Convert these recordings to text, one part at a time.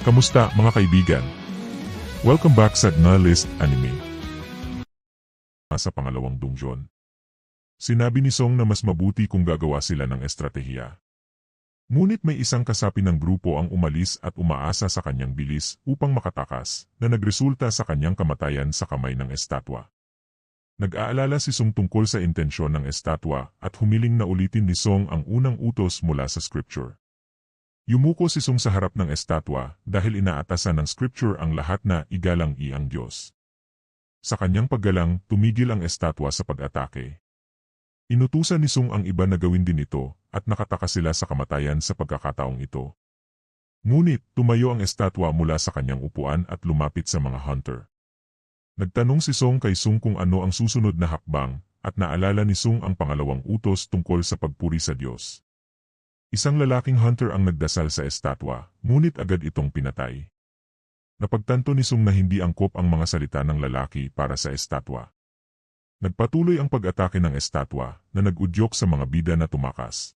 Kamusta mga kaibigan? Welcome back sa Nalist Anime. Sa pangalawang dungeon. Sinabi ni Song na mas mabuti kung gagawa sila ng estratehiya. Ngunit may isang kasapi ng grupo ang umalis at umaasa sa kanyang bilis upang makatakas na nagresulta sa kanyang kamatayan sa kamay ng estatwa. Nag-aalala si Song tungkol sa intensyon ng estatwa at humiling na ulitin ni Song ang unang utos mula sa scripture. Yumuko si Song sa harap ng estatwa dahil inaatasan ng scripture ang lahat na igalang ang Diyos. Sa kanyang paggalang, tumigil ang estatwa sa pag-atake. Inutusan ni Song ang iba na gawin din ito at nakatakas sila sa kamatayan sa pagkakataong ito. Ngunit, tumayo ang estatwa mula sa kanyang upuan at lumapit sa mga hunter. Nagtanong si Song kay Song kung ano ang susunod na hakbang at naalala ni Song ang pangalawang utos tungkol sa pagpuri sa Diyos. Isang lalaking hunter ang nagdasal sa estatwa, ngunit agad itong pinatay. Napagtanto ni Song na hindi angkop ang mga salita ng lalaki para sa estatwa. Nagpatuloy ang pag-atake ng estatwa na nag-udyok sa mga bida na tumakas.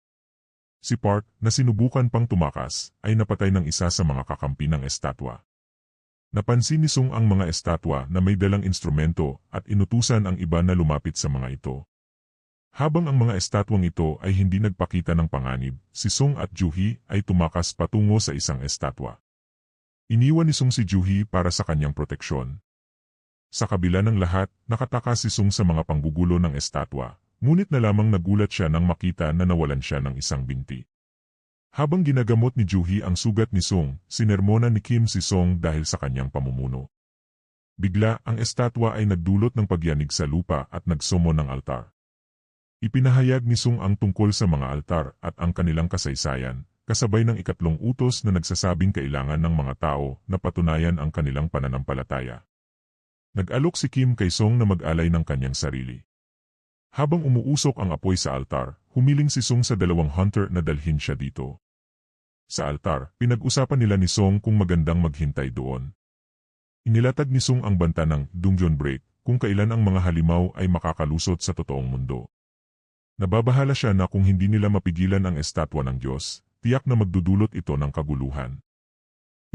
Si Park, na sinubukan pang tumakas, ay napatay ng isa sa mga kakampi ng estatwa. Napansin ni Song ang mga estatwa na may dalang instrumento at inutusan ang iba na lumapit sa mga ito. Habang ang mga estatwang ito ay hindi nagpakita ng panganib, si Song at Juhi ay tumakas patungo sa isang estatwa. Iniwan ni Song si Juhi para sa kanyang proteksyon. Sa kabila ng lahat, nakatakas si Song sa mga panggugulo ng estatwa, ngunit na lamang nagulat siya nang makita na nawalan siya ng isang binti. Habang ginagamot ni Juhi ang sugat ni Song, sinermona ni Kim si Song dahil sa kanyang pamumuno. Bigla, ang estatwa ay nagdulot ng pagyanig sa lupa at nagsumo ng altar. Ipinahayag ni Song ang tungkol sa mga altar at ang kanilang kasaysayan, kasabay ng ikatlong utos na nagsasabing kailangan ng mga tao na patunayan ang kanilang pananampalataya. Nag-alok si Kim kay Song na mag-alay ng kanyang sarili. Habang umuusok ang apoy sa altar, humiling si Song sa dalawang hunter na dalhin siya dito. Sa altar, pinag-usapan nila ni Song kung magandang maghintay doon. Inilatag ni Song ang banta ng dungeon break kung kailan ang mga halimaw ay makakalusot sa totoong mundo. Nababahala siya na kung hindi nila mapigilan ang estatwa ng Diyos, tiyak na magdudulot ito ng kaguluhan.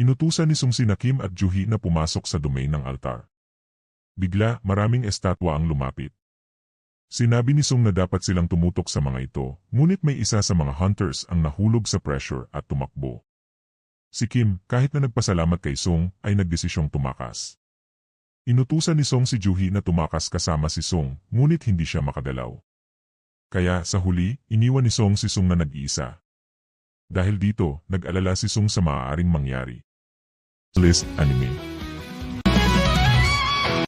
Inutusan ni Song sina Kim at Juhi na pumasok sa domain ng altar. Bigla, maraming estatwa ang lumapit. Sinabi ni Song na dapat silang tumutok sa mga ito, ngunit may isa sa mga hunters ang nahulog sa pressure at tumakbo. Si Kim, kahit na nagpasalamat kay Song, ay nagdesisyong tumakas. Inutusan ni Song si Juhi na tumakas kasama si Song, ngunit hindi siya makagalaw. Kaya, sa huli, iniwan ni Song si Song na nag-iisa. Dahil dito, nag-alala si Song sa maaaring mangyari. List Anime.